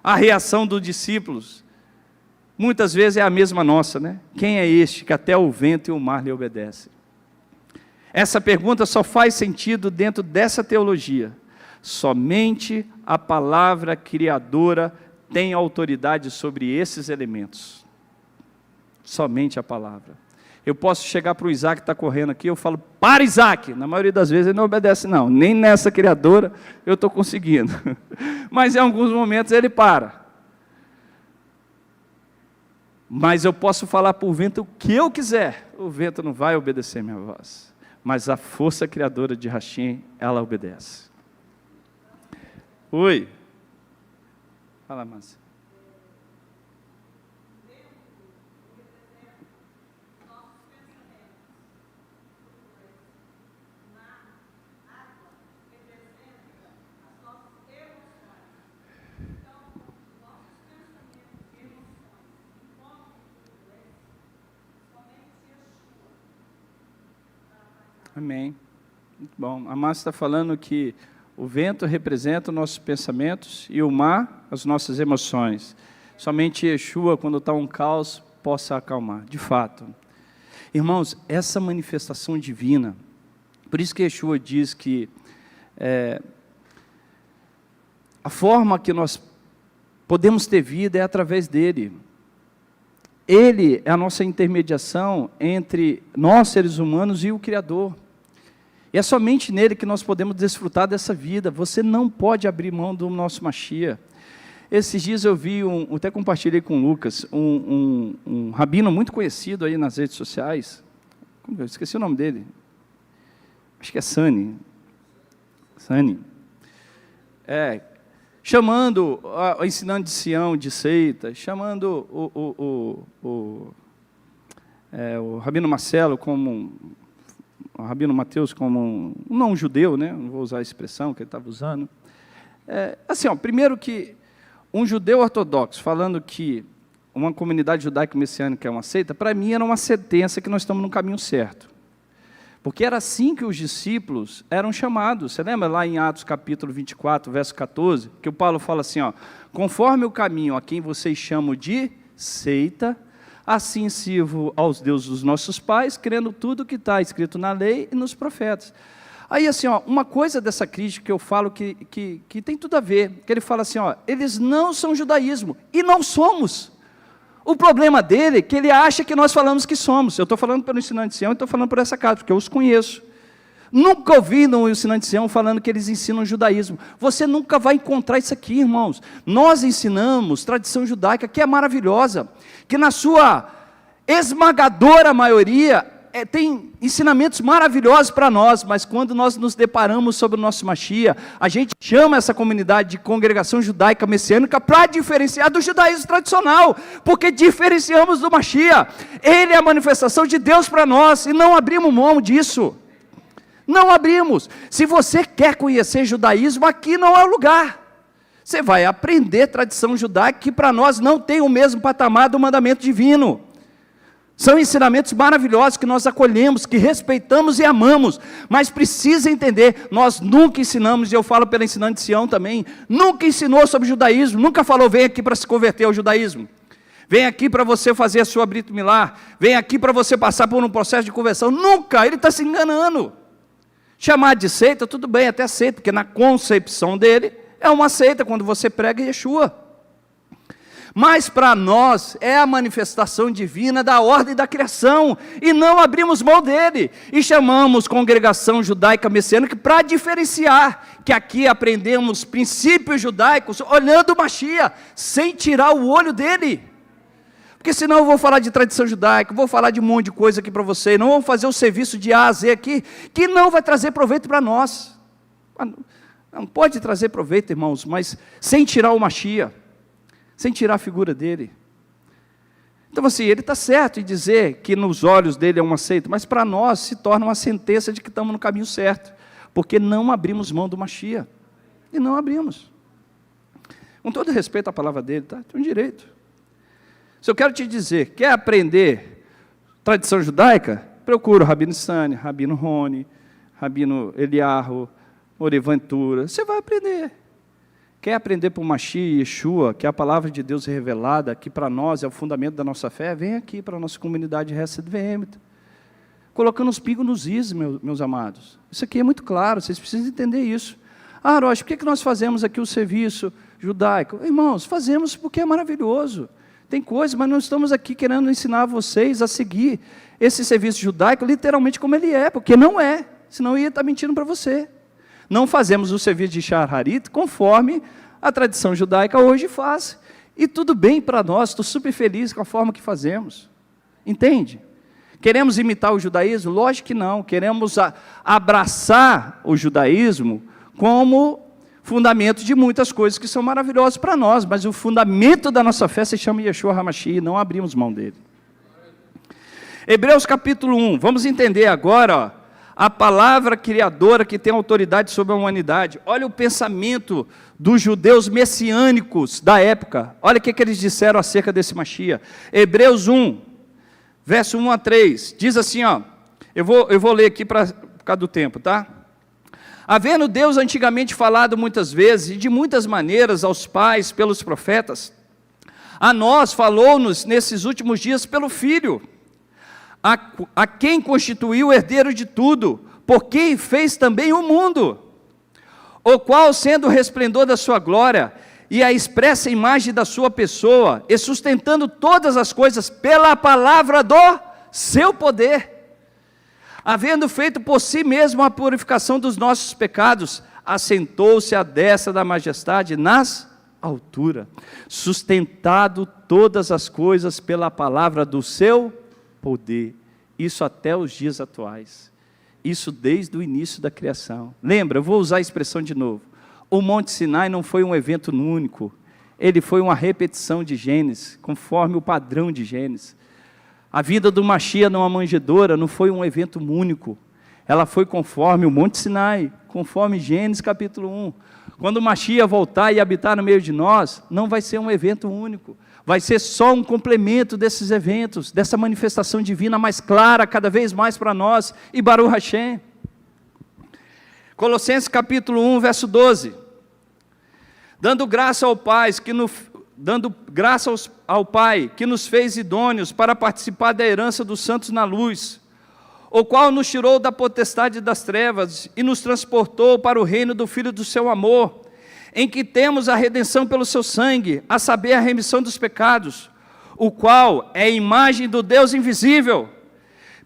a reação dos discípulos, muitas vezes é a mesma nossa, né? Quem é este que até o vento e o mar lhe obedecem? Essa pergunta só faz sentido dentro dessa teologia. Somente a palavra criadora tem autoridade sobre esses elementos. Somente a palavra. Eu posso chegar para o Isaac que está correndo aqui, eu falo: para, Isaac! Na maioria das vezes ele não obedece, não. Nem nessa criadora eu estou conseguindo. Mas em alguns momentos ele para. Mas eu posso falar para o vento o que eu quiser. O vento não vai obedecer minha voz. Mas a força criadora de Hashem, ela obedece. Oi. Fala, Márcia. Amém. Muito bom. A Márcia está falando que O vento representa os nossos pensamentos e o mar, as nossas emoções. Somente Yeshua, quando está um caos, possa acalmar, de fato. Irmãos, essa manifestação divina, por isso que Yeshua diz que a forma que nós podemos ter vida é através dele. Ele é a nossa intermediação entre nós, seres humanos, e o Criador. E é somente nele que nós podemos desfrutar dessa vida. Você não pode abrir mão do nosso Mashiach. Esses dias eu vi, até compartilhei com o Lucas, um rabino muito conhecido aí nas redes sociais. Eu esqueci o nome dele. Acho que é Sani. Chamando, ensinando de Sião, de seita, chamando o Rabino Marcelo como, o Rabino Mateus como um não-judeu, né? Não vou usar a expressão que ele estava usando. Primeiro que um judeu ortodoxo falando que uma comunidade judaico-messiânica é uma seita, para mim era uma sentença que nós estamos no caminho certo. Porque era assim que os discípulos eram chamados. Você lembra lá em Atos capítulo 24, verso 14, que o Paulo fala assim, conforme o caminho a quem vocês chamam de seita, assim sirvo aos deuses dos nossos pais, crendo tudo que está escrito na lei e nos profetas. Aí assim, uma coisa dessa crítica que eu falo que tem tudo a ver, que ele fala assim, eles não são judaísmo, e não somos. O problema dele é que ele acha que nós falamos que somos. Eu estou falando pelo ensinante de Sião e estou falando por essa casa, porque eu os conheço. Nunca ouvi no ensinante de Sião falando que eles ensinam o judaísmo. Você nunca vai encontrar isso aqui, irmãos. Nós ensinamos tradição judaica, que é maravilhosa, que na sua esmagadora maioria tem ensinamentos maravilhosos para nós, mas quando nós nos deparamos sobre o nosso Mashiach, a gente chama essa comunidade de congregação judaica messiânica para diferenciar do judaísmo tradicional, porque diferenciamos do Mashiach. Ele é a manifestação de Deus para nós, e não abrimos mão disso. Não abrimos. Se você quer conhecer judaísmo, aqui não é o lugar. Você vai aprender tradição judaica, que para nós não tem o mesmo patamar do mandamento divino. São ensinamentos maravilhosos que nós acolhemos, que respeitamos e amamos, mas precisa entender, nós nunca ensinamos, e eu falo pela ensinante de Sião também, nunca ensinou sobre judaísmo, nunca falou, vem aqui para se converter ao judaísmo, vem aqui para você fazer a sua Brit Milá, vem aqui para você passar por um processo de conversão, nunca, ele está se enganando. Chamar de seita, tudo bem, até seita, porque na concepção dele, é uma seita quando você prega Yeshua. Mas para nós é a manifestação divina da ordem da criação, e não abrimos mão dele, e chamamos congregação judaica messiânica para diferenciar, que aqui aprendemos princípios judaicos, olhando o Mashiach, sem tirar o olho dele, porque senão eu vou falar de tradição judaica, vou falar de um monte de coisa aqui para você, não vamos fazer o serviço de A a Z aqui, que não vai trazer proveito para nós, não pode trazer proveito, irmãos, mas sem tirar o Mashiach, sem tirar a figura dele. Então assim, ele está certo em dizer que nos olhos dele é uma seita, mas para nós se torna uma sentença de que estamos no caminho certo, porque não abrimos mão do Mashiach, e não abrimos, com todo respeito à palavra dele, tá? Tem um direito. Se eu quero te dizer, quer aprender tradição judaica? Procura o Rabino Sani, Rabino Rony, Rabino Eliarro, Oreventura, você vai aprender. Quer aprender por Mashiach, Yeshua, que é a palavra de Deus revelada, que para nós é o fundamento da nossa fé, vem aqui para a nossa comunidade Hesed VM, colocando os pingos nos is, meus amados. Isso aqui é muito claro, vocês precisam entender isso. Rocha, por que nós fazemos aqui o serviço judaico? Irmãos, fazemos porque é maravilhoso. Tem coisa, mas não estamos aqui querendo ensinar vocês a seguir esse serviço judaico literalmente como ele é, porque não é, senão eu ia estar mentindo para você. Não fazemos o serviço de Shaharit conforme a tradição judaica hoje faz. E tudo bem para nós, estou super feliz com a forma que fazemos. Entende? Queremos imitar o judaísmo? Lógico que não. Queremos abraçar o judaísmo como fundamento de muitas coisas que são maravilhosas para nós, mas o fundamento da nossa fé se chama Yeshua HaMashiach, não abrimos mão dele. Hebreus capítulo 1, vamos entender agora, a palavra criadora que tem autoridade sobre a humanidade. Olha o pensamento dos judeus messiânicos da época. Olha o que eles disseram acerca desse Mashiach. Hebreus 1, verso 1 a 3. Diz assim, eu vou ler aqui por causa do tempo, tá? Havendo Deus antigamente falado muitas vezes e de muitas maneiras aos pais pelos profetas, a nós falou-nos nesses últimos dias pelo Filho, a quem constituiu o herdeiro de tudo, por quem fez também o mundo, o qual, sendo o resplendor da sua glória e a expressa imagem da sua pessoa, e sustentando todas as coisas pela palavra do seu poder, havendo feito por si mesmo a purificação dos nossos pecados, assentou-se à destra da majestade nas alturas, sustentado todas as coisas pela palavra do seu poder. Isso até os dias atuais. Isso desde o início da criação. Lembra, eu vou usar a expressão de novo. O Monte Sinai não foi um evento único. Ele foi uma repetição de Gênesis, conforme o padrão de Gênesis. A vida do Mashiach numa manjedoura não foi um evento único. Ela foi conforme o Monte Sinai, conforme Gênesis capítulo 1. Quando o Mashiach voltar e habitar no meio de nós, não vai ser um evento único. Vai ser só um complemento desses eventos, dessa manifestação divina mais clara, cada vez mais para nós, e Baruch Hashem. Colossenses capítulo 1, verso 12. Dando graça ao Pai, que nos fez idôneos para participar da herança dos santos na luz, o qual nos tirou da potestade das trevas e nos transportou para o reino do Filho do seu amor, em que temos a redenção pelo seu sangue, a saber, a remissão dos pecados, o qual é a imagem do Deus invisível,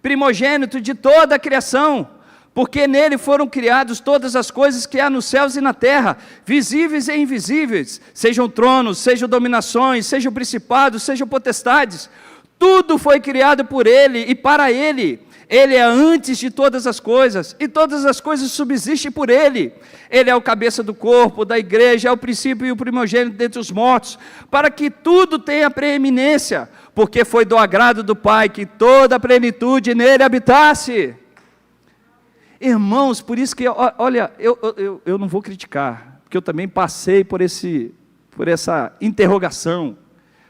primogênito de toda a criação, porque nele foram criadas todas as coisas que há nos céus e na terra, visíveis e invisíveis, sejam tronos, sejam dominações, sejam principados, sejam potestades, tudo foi criado por ele e para ele. Ele é antes de todas as coisas, e todas as coisas subsistem por ele. Ele é o cabeça do corpo, da igreja, é o princípio e o primogênito dentre os mortos, para que tudo tenha preeminência, porque foi do agrado do Pai que toda a plenitude nele habitasse. Irmãos, por isso que, olha, eu não vou criticar, porque eu também passei por essa interrogação.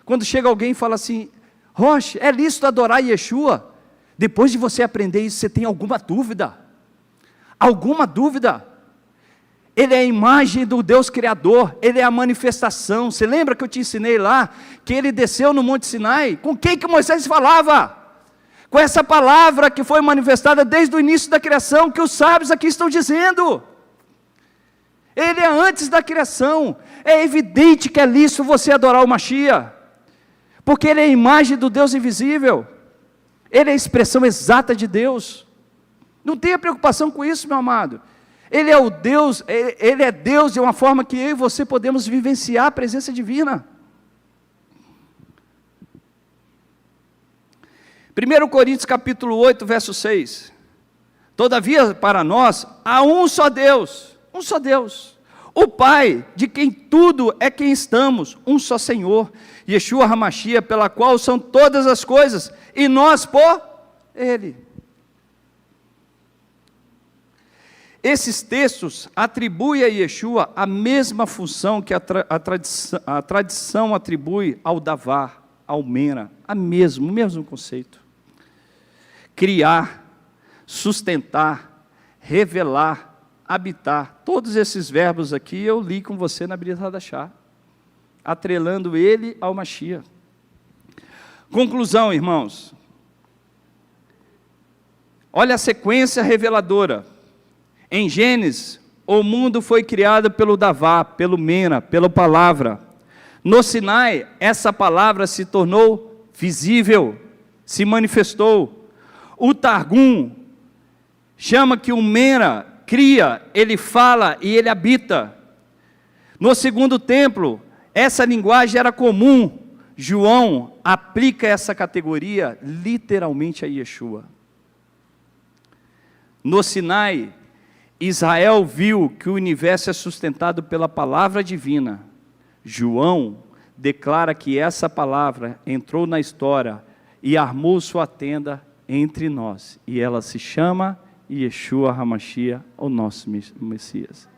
Quando chega alguém e fala assim, Roche, é lícito adorar Yeshua? Depois de você aprender isso, você tem alguma dúvida? Alguma dúvida? Ele é a imagem do Deus Criador, ele é a manifestação. Você lembra que eu te ensinei lá, que ele desceu no Monte Sinai? Com quem que Moisés falava? Com essa palavra que foi manifestada desde o início da criação, que os sábios aqui estão dizendo. Ele é antes da criação. É evidente que é lícito você adorar o Mashiach, porque ele é a imagem do Deus invisível. Ele é a expressão exata de Deus. Não tenha preocupação com isso, meu amado. Ele é o Deus, ele é Deus de uma forma que eu e você podemos vivenciar a presença divina. 1 Coríntios capítulo 8, verso 6. Todavia, para nós, há um só Deus, o Pai, de quem tudo é quem estamos, um só Senhor, Yeshua HaMashiach, pela qual são todas as coisas, e nós por Ele. Esses textos atribuem a Yeshua a mesma função que a tradição atribui ao Davar, ao Mena, o mesmo conceito. Criar, sustentar, revelar, habitar. Todos esses verbos aqui eu li com você na Brit Hadashah, atrelando ele ao Mashiach. Conclusão, irmãos. Olha a sequência reveladora. Em Gênesis, o mundo foi criado pelo Davá, pelo Mena, pela palavra. No Sinai, essa palavra se tornou visível, se manifestou. O Targum chama que o Mena cria, ele fala e ele habita. No segundo templo, essa linguagem era comum. João aplica essa categoria literalmente a Yeshua. No Sinai, Israel viu que o universo é sustentado pela palavra divina. João declara que essa palavra entrou na história e armou sua tenda entre nós. E ela se chama Yeshua HaMashiach, o nosso Messias.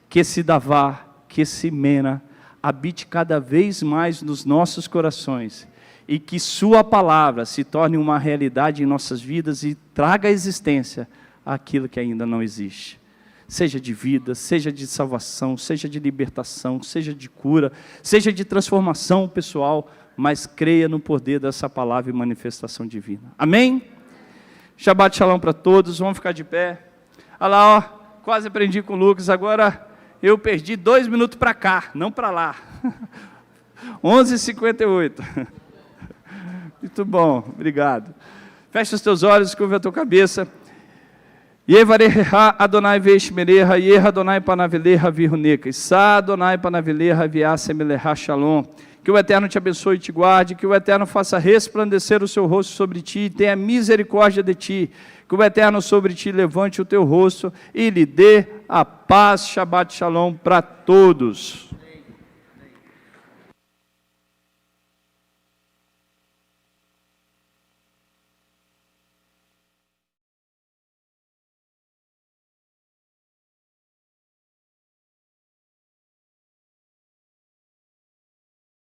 Que esse Davá, que esse Mena, habite cada vez mais nos nossos corações, e que sua palavra se torne uma realidade em nossas vidas e traga à existência aquilo que ainda não existe. seja de vida, seja de salvação, seja de libertação, seja de cura, seja de transformação pessoal, mas creia no poder dessa palavra e manifestação divina. Amém? Shabbat shalom para todos, vamos ficar de pé. Olha lá, ó, quase aprendi com o Lucas, agora eu perdi 2 minutos para cá, não para lá. 11h58. Muito bom, obrigado. Fecha os teus olhos, curva a tua cabeça. Yevareha Adonai Veishmereha, Yeha Adonai Panaveleha Viruneca, Sa Adonai Panaveleha Viasemeleha Shalom. Que o Eterno te abençoe e te guarde, que o Eterno faça resplandecer o seu rosto sobre ti e tenha misericórdia de ti. Que o Eterno sobre ti levante o teu rosto e lhe dê a paz. Shabbat Shalom para todos.